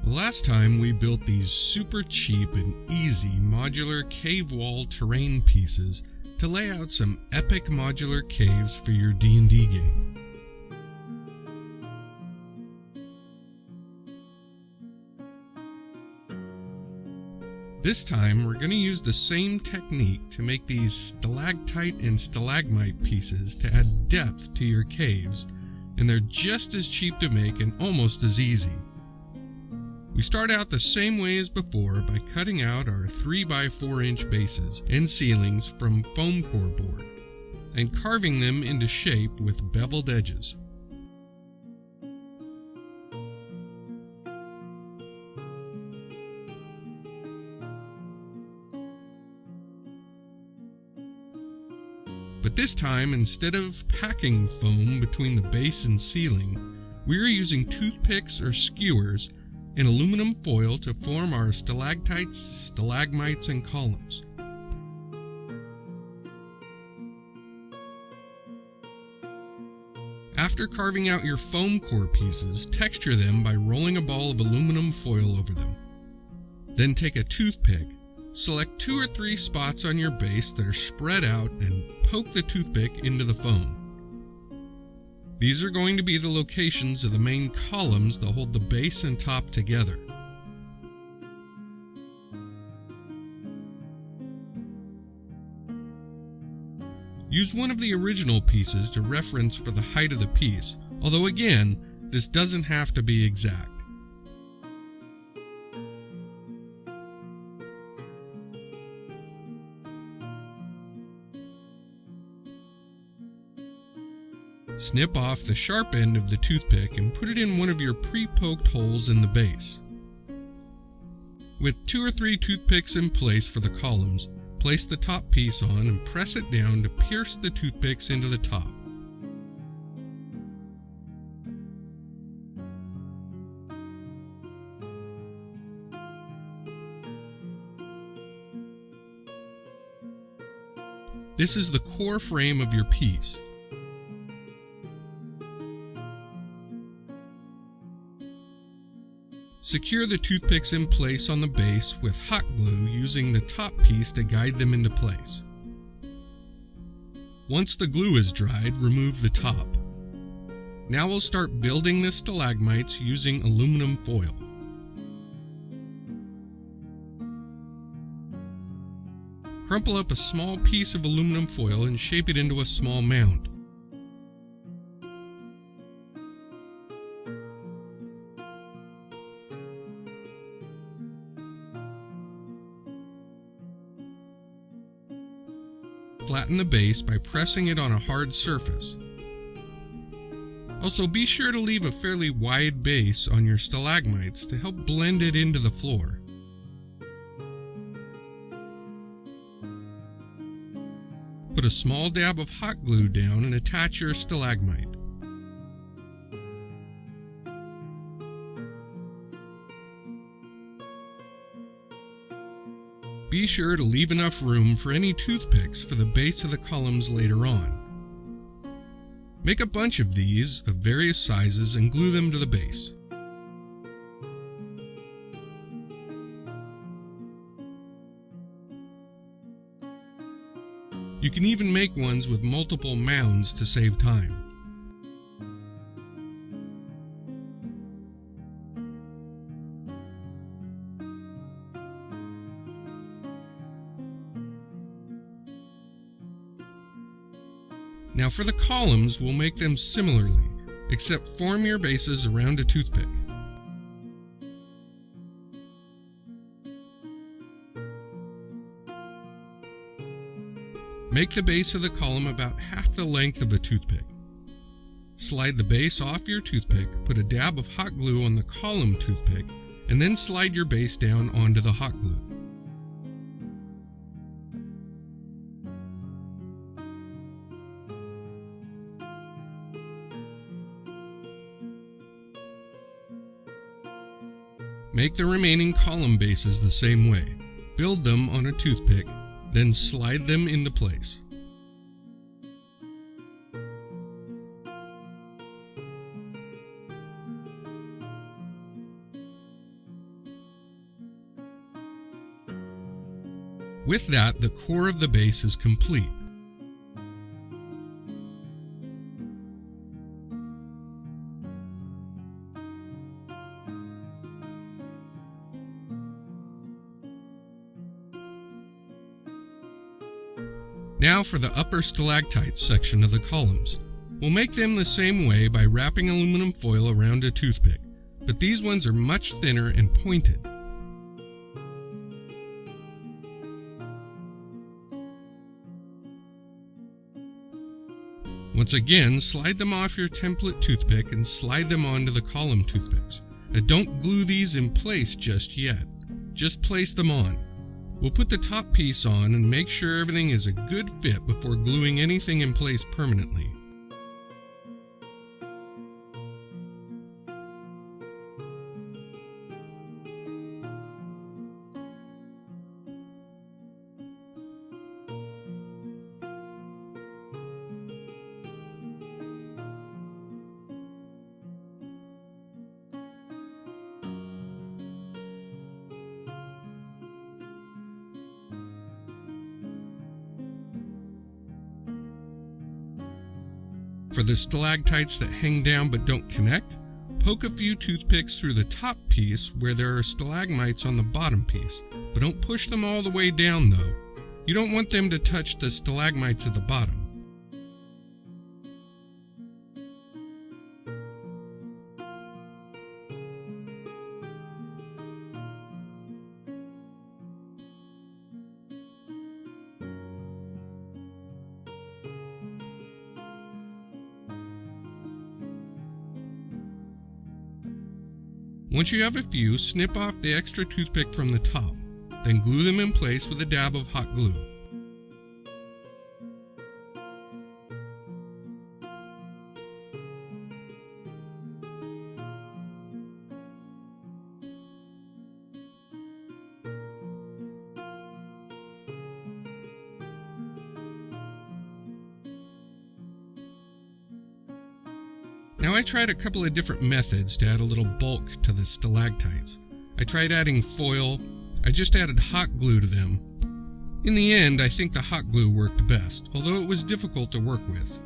Last time we built these super cheap and easy modular cave wall terrain pieces to lay out some epic modular caves for your D&D game. This time we're going to use the same technique to make these stalactite and stalagmite pieces to add depth to your caves, and they're just as cheap to make and almost as easy. We start out the same way as before by cutting out our 3x4 inch bases and ceilings from foam core board and carving them into shape with beveled edges. But this time, instead of packing foam between the base and ceiling, we are using toothpicks or skewers and aluminum foil to form our stalactites, stalagmites, and columns. After carving out your foam core pieces, texture them by rolling a ball of aluminum foil over them. Then take a toothpick, select 2 or 3 spots on your base that are spread out and poke the toothpick into the foam. These are going to be the locations of the main columns that hold the base and top together. Use one of the original pieces to reference for the height of the piece, although again, this doesn't have to be exact. Snip off the sharp end of the toothpick and put it in one of your pre-poked holes in the base. With 2 or 3 toothpicks in place for the columns, place the top piece on and press it down to pierce the toothpicks into the top. This is the core frame of your piece. Secure the toothpicks in place on the base with hot glue using the top piece to guide them into place. Once the glue is dried, remove the top. Now we'll start building the stalagmites using aluminum foil. Crumple up a small piece of aluminum foil and shape it into a small mound. Flatten the base by pressing it on a hard surface. Also, be sure to leave a fairly wide base on your stalagmites to help blend it into the floor. Put a small dab of hot glue down and attach your stalagmite. Be sure to leave enough room for any toothpicks for the base of the columns later on. Make a bunch of these of various sizes and glue them to the base. You can even make ones with multiple mounds to save time. Now for the columns, we'll make them similarly, except form your bases around a toothpick. Make the base of the column about half the length of a toothpick. Slide the base off your toothpick, put a dab of hot glue on the column toothpick, and then slide your base down onto the hot glue. Make the remaining column bases the same way. Build them on a toothpick, then slide them into place. With that, the core of the base is complete. Now for the upper stalactites section of the columns. We'll make them the same way by wrapping aluminum foil around a toothpick, but these ones are much thinner and pointed. Once again, slide them off your template toothpick and slide them onto the column toothpicks. And don't glue these in place just yet. Just place them on. We'll put the top piece on and make sure everything is a good fit before gluing anything in place permanently. For the stalactites that hang down but don't connect, poke a few toothpicks through the top piece where there are stalagmites on the bottom piece, but don't push them all the way down though. You don't want them to touch the stalagmites at the bottom. Once you have a few, snip off the extra toothpick from the top, then glue them in place with a dab of hot glue. Now I tried a couple of different methods to add a little bulk to the stalactites. I tried adding foil. I just added hot glue to them. In the end, I think the hot glue worked best, although it was difficult to work with.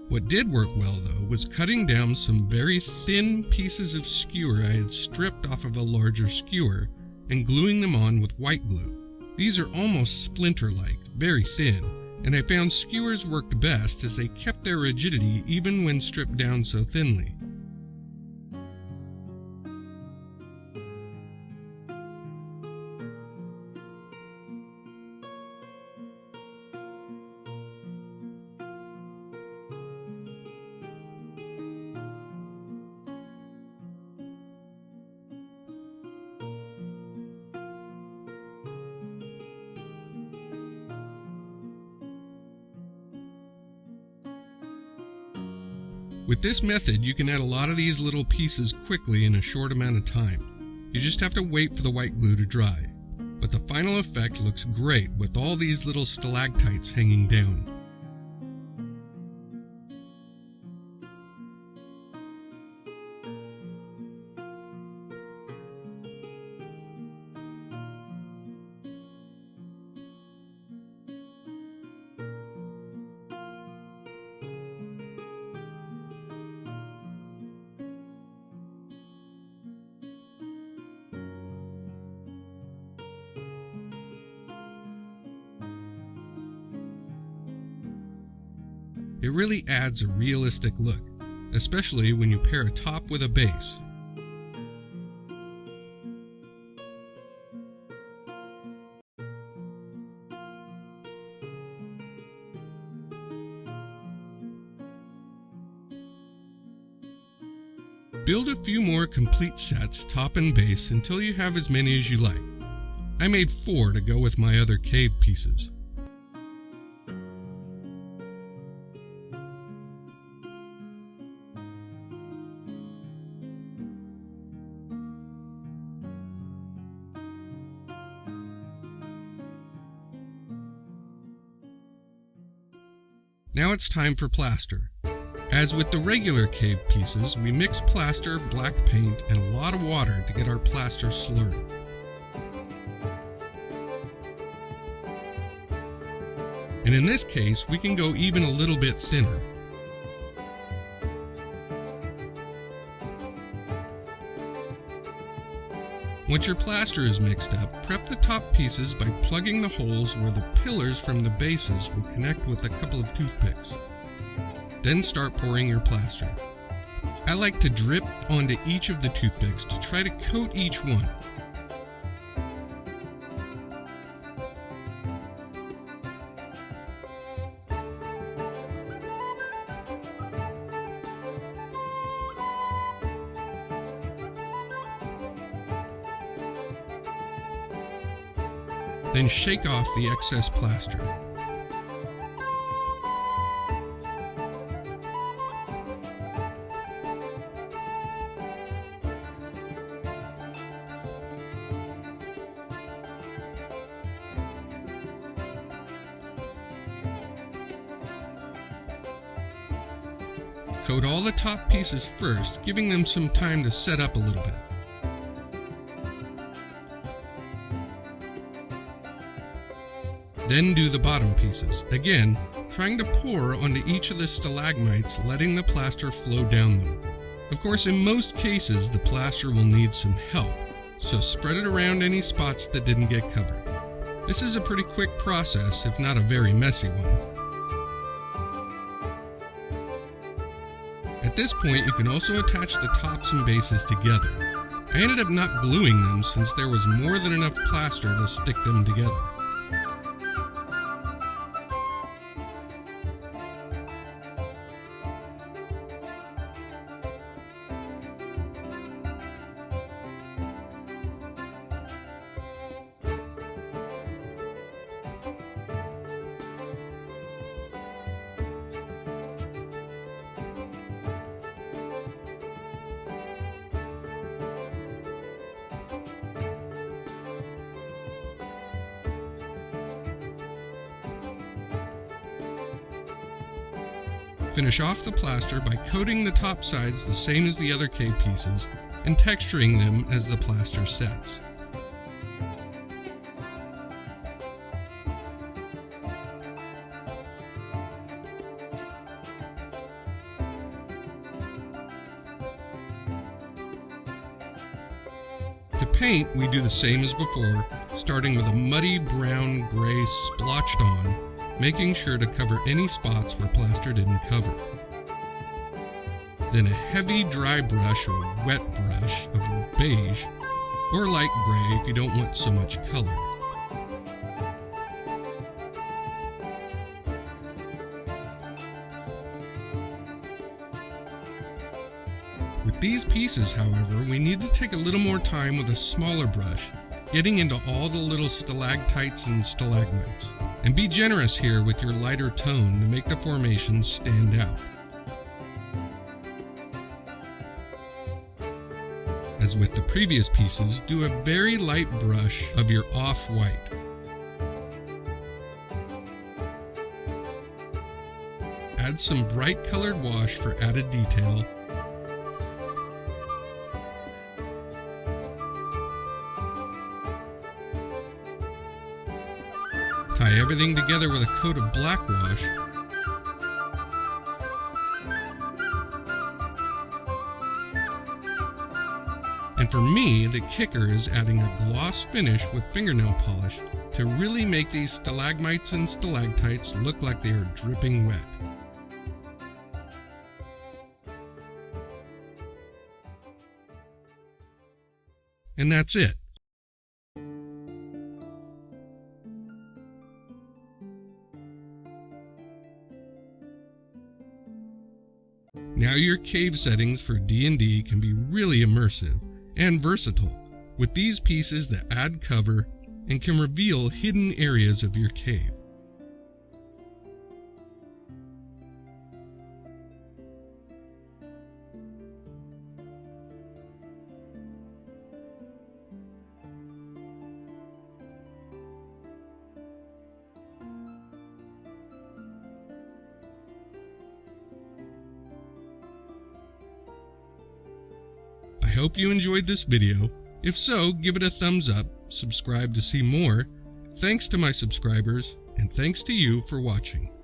What did work well, though, was cutting down some very thin pieces of skewer I had stripped off of a larger skewer and gluing them on with white glue. These are almost splinter-like, very thin, and I found skewers worked best as they kept their rigidity even when stripped down so thinly. With this method, you can add a lot of these little pieces quickly in a short amount of time. You just have to wait for the white glue to dry. But the final effect looks great with all these little stalactites hanging down. It really adds a realistic look, especially when you pair a top with a base. Build a few more complete sets, top and base, until you have as many as you like. I made 4 to go with my other cave pieces. Now it's time for plaster. As with the regular cave pieces, we mix plaster, black paint, and a lot of water to get our plaster slurry. And in this case, we can go even a little bit thinner. Once your plaster is mixed up, prep the top pieces by plugging the holes where the pillars from the bases will connect with a couple of toothpicks. Then start pouring your plaster. I like to drip onto each of the toothpicks to try to coat each one. Then shake off the excess plaster. Coat all the top pieces first, giving them some time to set up a little bit. Then do the bottom pieces, again, trying to pour onto each of the stalagmites, letting the plaster flow down them. Of course, in most cases, the plaster will need some help, so spread it around any spots that didn't get covered. This is a pretty quick process, if not a very messy one. At this point, you can also attach the tops and bases together. I ended up not gluing them since there was more than enough plaster to stick them together. Finish off the plaster by coating the top sides the same as the other cave pieces and texturing them as the plaster sets. To paint, we do the same as before, starting with a muddy brown-gray splotched on, making sure to cover any spots where plaster didn't cover. Then a heavy dry brush or wet brush of beige, or light gray if you don't want so much color. With these pieces, however, we need to take a little more time with a smaller brush, getting into all the little stalactites and stalagmites. And be generous here with your lighter tone to make the formations stand out. As with the previous pieces, do a very light brush of your off-white. Add some bright colored wash for added detail. Tie everything together with a coat of black wash. And for me, the kicker is adding a gloss finish with fingernail polish to really make these stalagmites and stalactites look like they are dripping wet. And that's it. Now your cave settings for D&D can be really immersive and versatile with these pieces that add cover and can reveal hidden areas of your cave. hope you enjoyed this video. If so, give it a thumbs up, subscribe to see more. Thanks to my subscribers, and thanks to you for watching.